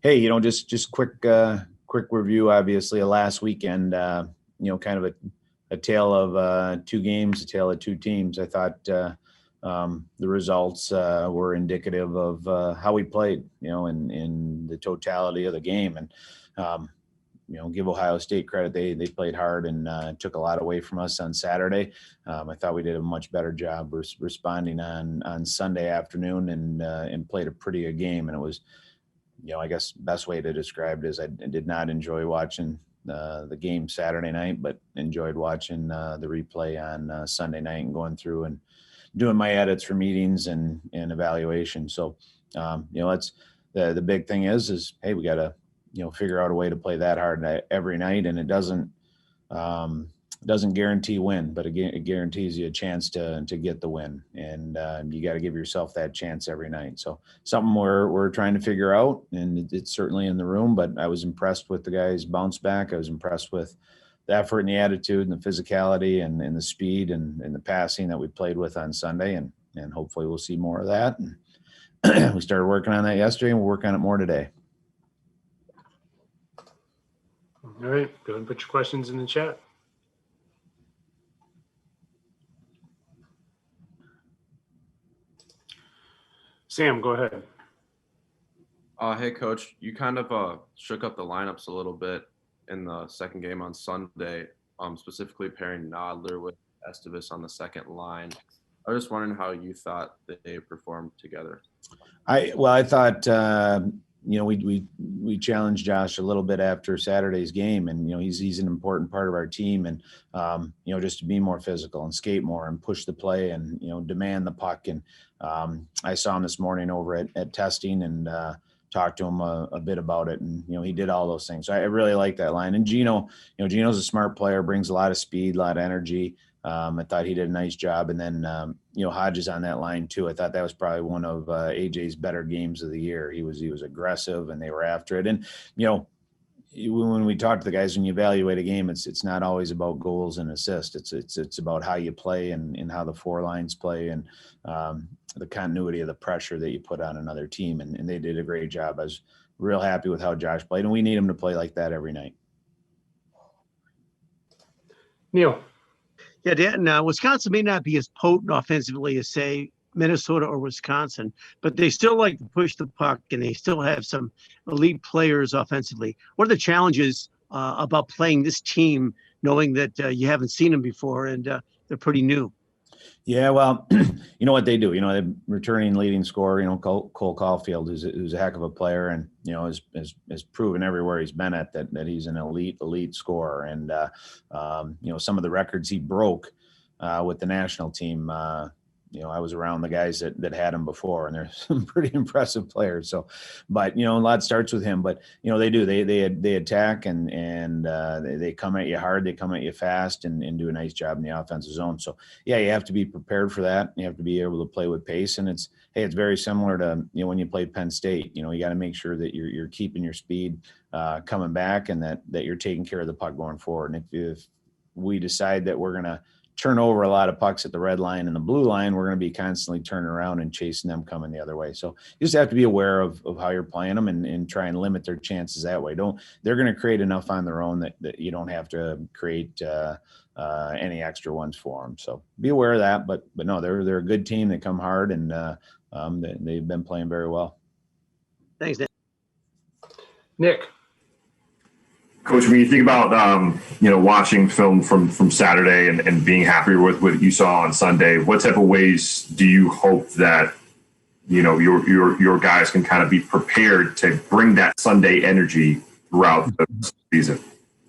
Hey, just quick review, obviously, of last weekend. Kind of a tale of two games, a tale of two teams. I thought the results were indicative of how we played, in the totality of the game. And give Ohio State credit. They played hard and took a lot away from us on Saturday. I thought we did a much better job responding on Sunday afternoon and played a pretty good game. And it was, I guess best way to describe it is I did not enjoy watching the game Saturday night, but enjoyed watching the replay on Sunday night and going through and doing my edits for meetings and evaluation. So, that's the big thing is, hey, we got to, figure out a way to play that hard every night. And it doesn't guarantee win, but it guarantees you a chance to get the win. And you got to give yourself that chance every night. So something we're trying to figure out, and it's certainly in the room, but I was impressed with the guys' bounce back. I was impressed with the effort and the attitude and the physicality and the speed and the passing that we played with on Sunday. And hopefully we'll see more of that. And we started working on that yesterday and we'll work on it more today. All right, go ahead and put your questions in the chat. Sam, go ahead. Hey, Coach, you kind of shook up the lineups a little bit in the second game on Sunday, specifically pairing Nodler with Estevez on the second line. I was just wondering how you thought they performed together. I thought we challenged Josh a little bit after Saturday's game, and he's an important part of our team, and just to be more physical and skate more and push the play and demand the puck. And I saw him this morning over at testing and talked to him a bit about it, and he did all those things. So I really like that line. And Gino's a smart player, brings a lot of speed, a lot of energy. I thought he did a nice job. And then, Hodges on that line too. I thought that was probably one of AJ's better games of the year. He was aggressive and they were after it. And, when we talk to the guys, when you evaluate a game, it's not always about goals and assists. It's about how you play and how the four lines play and the continuity of the pressure that you put on another team. And they did a great job. I was real happy with how Josh played, and we need him to play like that every night. Neil. Yeah, Dan, Wisconsin may not be as potent offensively as, say, Minnesota or Wisconsin, but they still like to push the puck, and they still have some elite players offensively. What are the challenges about playing this team, knowing that you haven't seen them before and they're pretty new? Yeah, well, you know what they do. The returning leading scorer, Cole Caulfield, who's a heck of a player, and has proven everywhere he's been at that he's an elite scorer. And some of the records he broke with the national team. I was around the guys that had him before, and they're some pretty impressive players. So, but a lot starts with him. But they do. They attack and they come at you hard. They come at you fast and do a nice job in the offensive zone. So yeah, you have to be prepared for that. You have to be able to play with pace. And it's very similar to when you play Penn State. You got to make sure that you're keeping your speed coming back, and that you're taking care of the puck going forward. And if we decide that we're gonna turn over a lot of pucks at the red line and the blue line, we're going to be constantly turning around and chasing them coming the other way. So you just have to be aware of how you're playing them and try and limit their chances that way. They're going to create enough on their own that you don't have to create any extra ones for them. So be aware of that, but no, they're a good team. They come hard, and they've been playing very well. Thanks, Dan. Nick. Coach, when you think about watching film from Saturday and being happy with what you saw on Sunday, what type of ways do you hope that your guys can kind of be prepared to bring that Sunday energy throughout the season?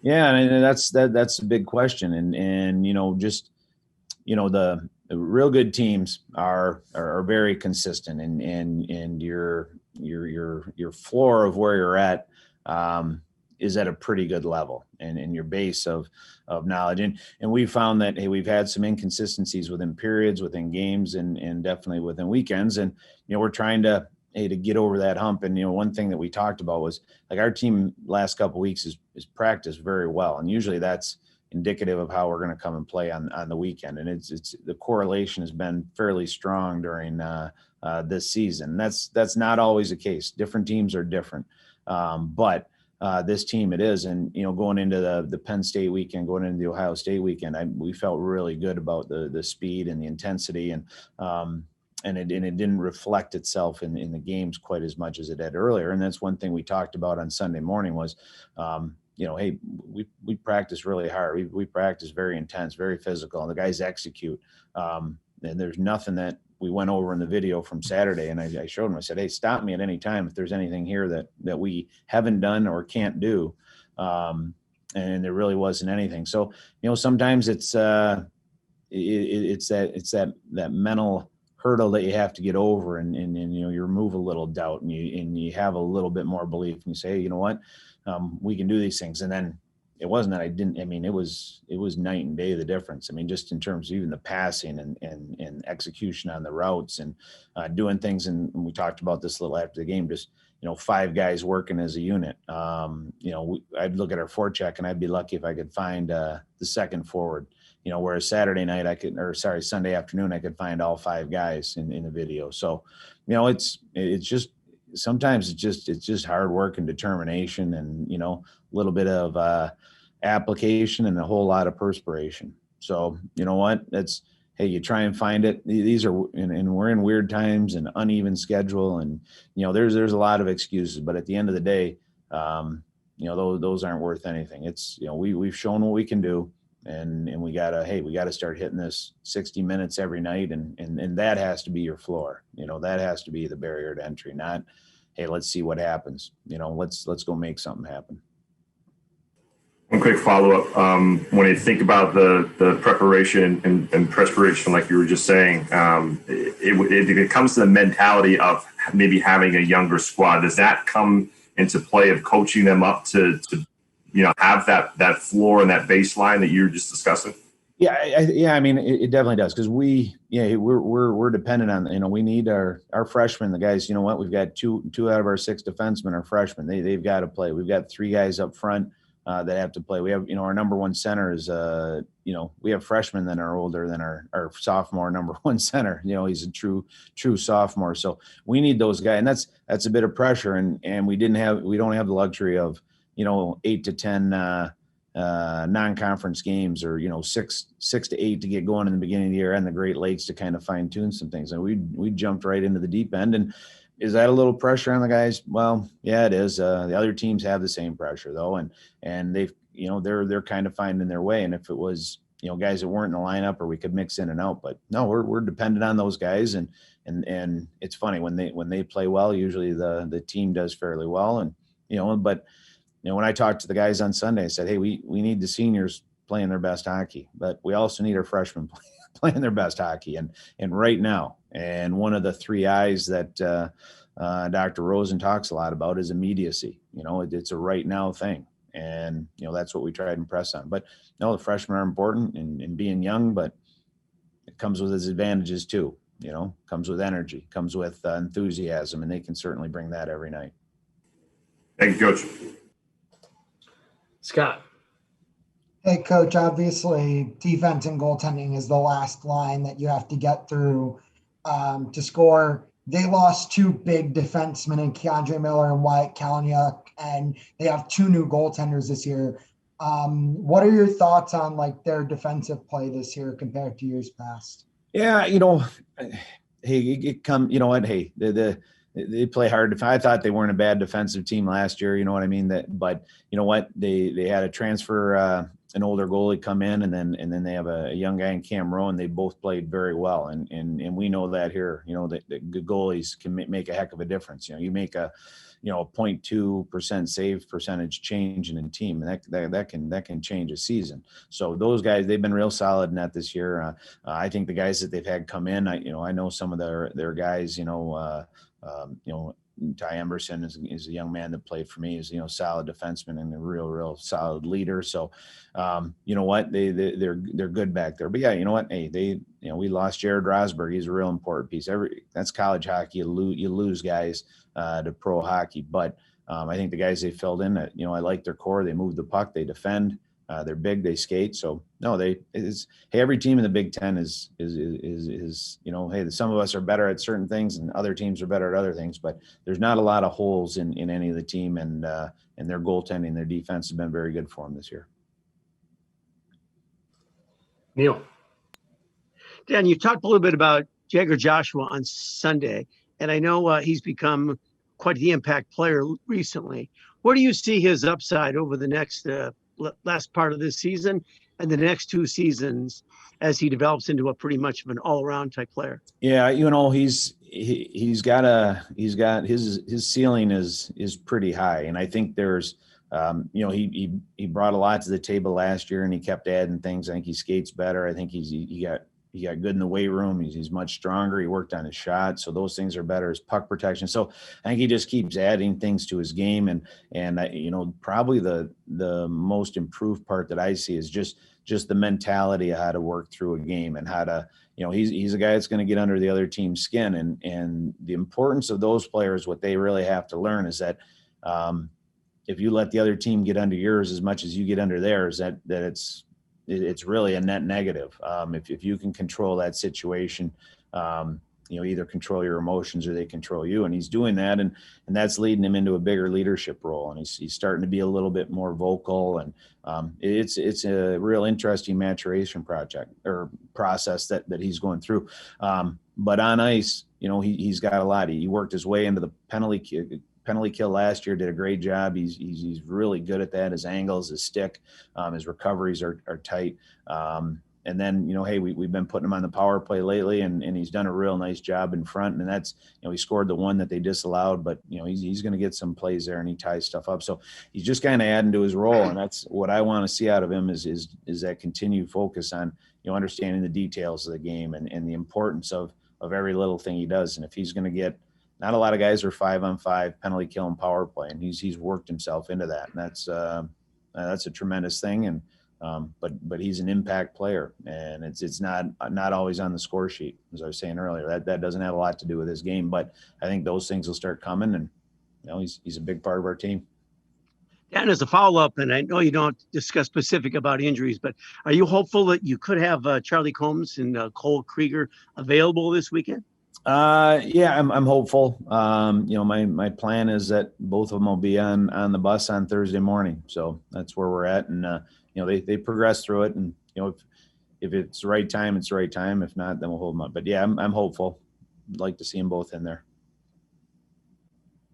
Yeah, and that's a big question, and the real good teams are very consistent, and your floor of where you're at is at a pretty good level, and your base of knowledge. And we found that, hey, we've had some inconsistencies within periods, within games, and definitely within weekends. And, we're trying to get over that hump. And, one thing that we talked about was, like, our team last couple of weeks is practiced very well. And usually that's indicative of how we're going to come and play on the weekend. And it's the correlation has been fairly strong during this season. That's not always the case. Different teams are different. But this team it is. And, going into the Penn State weekend, going into the Ohio State weekend, we felt really good about the speed and the intensity, and it didn't reflect itself in the games quite as much as it had earlier. And that's one thing we talked about on Sunday morning was, hey, we practice really hard. We practice very intense, very physical, and the guys execute. And there's nothing that we went over in the video from Saturday, and I showed them. I said, hey, stop me at any time if there's anything here that we haven't done or can't do. And there really wasn't anything. So, sometimes it's that mental hurdle that you have to get over, and you remove a little doubt, and you have a little bit more belief, and you say, hey, you know what, we can do these things. And then it wasn't that I didn't. I mean, it was night and day, the difference. I mean, just in terms of even the passing and execution on the routes and doing things. And we talked about this a little after the game. Just 5 guys working as a unit. I'd look at our forecheck, and I'd be lucky if I could find the second forward. Whereas Saturday night Sunday afternoon, I could find all 5 guys in the video. So, it's just sometimes it's just hard work and determination, and a little bit of application and a whole lot of perspiration. So hey, you try and find it. These are, and we're in weird times and uneven schedule, and there's a lot of excuses, but at the end of the day, those aren't worth anything. It's we've shown what we can do, and we gotta start hitting this 60 minutes every night, and that has to be your floor. That has to be the barrier to entry, not, hey, let's see what happens. Let's go make something happen. One quick follow-up. When you think about the preparation and perspiration, like you were just saying, it comes to the mentality of maybe having a younger squad. Does that come into play of coaching them up to have that floor and that baseline that you were just discussing? Yeah, I mean, it definitely does, because we're dependent on, we need our freshmen, the guys. You know what? We've got two out of our 6 defensemen are freshmen. They've got to play. We've got 3 guys up front that have to play. We have, our number 1 center is, we have freshmen that are older than our sophomore number 1 center. He's a true sophomore. So we need those guys, and that's a bit of pressure. And we don't have the luxury of, 8 to 10 non-conference games, or 6 to 8 to get going in the beginning of the year, and the Great Lakes to kind of fine tune some things. And we jumped right into the deep end. And is that a little pressure on the guys? Well, yeah, it is. The other teams have the same pressure though, and they've they're kind of finding their way. And if it was guys that weren't in the lineup, or we could mix in and out, but no, we're dependent on those guys. And it's funny when they play well, usually the team does fairly well. And but when I talked to the guys on Sunday, I said, hey, we need the seniors playing their best hockey, but we also need our freshmen playing their best hockey. And right now, and one of the 3 I's that Dr. Rosen talks a lot about is immediacy. It's a right now thing. And, that's what we try to impress on. But no, the freshmen are important, and being young, but it comes with its advantages too. Comes with energy, comes with enthusiasm, and they can certainly bring that every night. Thank you, Coach. Scott. Hey, Coach, obviously defense and goaltending is the last line that you have to get through to score. They lost 2 big defensemen in Keandre Miller and Wyatt Kalaniuk, and they have 2 new goaltenders this year. What are your thoughts on their defensive play this year compared to years past? Yeah, hey, hey, they play hard. I thought they weren't a bad defensive team last year. You know what I mean? But you know what? They had a transfer, an older goalie come in, and then they have a young guy in Cam Rowe, and they both played very well. And we know that here, that good goalies can make a heck of a difference. You make a 0.2% save percentage change in a team, and that can change a season. So those guys, they've been real solid in that this year. I think the guys that they've had come in, I know some of their guys, Ty Emberson is a young man that played for me. Is solid defenseman and a real solid leader. So, they're good back there. But yeah, hey, we lost Jared Rosberg. He's a real important piece. That's college hockey. You lose guys to pro hockey, but I think the guys they filled in. I like their core. They move the puck. They defend. They're big, they skate. So no, hey, every team in the Big Ten is, hey, some of us are better at certain things and other teams are better at other things, but there's not a lot of holes in any of the team, and their goaltending, their defense has been very good for them this year. Neil. Dan, you talked a little bit about Jagger Joshua on Sunday, and I know he's become quite the impact player recently. Where do you see his upside over the next last part of this season and the next 2 seasons as he develops into a pretty much of an all-around type player? Yeah, he's got his ceiling is pretty high, and I think there's he brought a lot to the table last year, and he kept adding things. I think he skates better. I think he got good in the weight room. He's much stronger. He worked on his shot, so those things are better. His puck protection. So I think he just keeps adding things to his game, and probably the most improved part that I see is just the mentality of how to work through a game and how to, he's a guy that's going to get under the other team's skin, and the importance of those players. What they really have to learn is that if you let the other team get under yours as much as you get under theirs, that it's really a net negative. If you can control that situation, either control your emotions or they control you. And he's doing that. And that's leading him into a bigger leadership role. And he's starting to be a little bit more vocal. And it's a real interesting maturation process that he's going through. But on ice, he's got a lot. He worked his way into the penalty kill last year, did a great job. He's really good at that. His angles, his stick, his recoveries are tight. And then, hey, we've been putting him on the power play lately, and he's done a real nice job in front. And that's, he scored the one that they disallowed, but he's going to get some plays there, and he ties stuff up. So he's just kind of adding to his role. And that's what I want to see out of him is that continued focus on, understanding the details of the game and the importance of every little thing he does. And if he's going to get, not a lot of guys are 5-on-5 penalty kill and power play, and he's worked himself into that, and that's a tremendous thing. And but he's an impact player, and it's not always on the score sheet, as I was saying earlier. That doesn't have a lot to do with his game, but I think those things will start coming, and he's a big part of our team. And as a follow-up, and I know you don't discuss specific about injuries, but are you hopeful that you could have Charlie Combs and Cole Krieger available this weekend? Yeah, I'm hopeful. My plan is that both of them will be on the bus on Thursday morning. So that's where we're at. And, they progress through it, and, if it's the right time, it's the right time. If not, then we'll hold them up. But yeah, I'm hopeful. I'd like to see them both in there.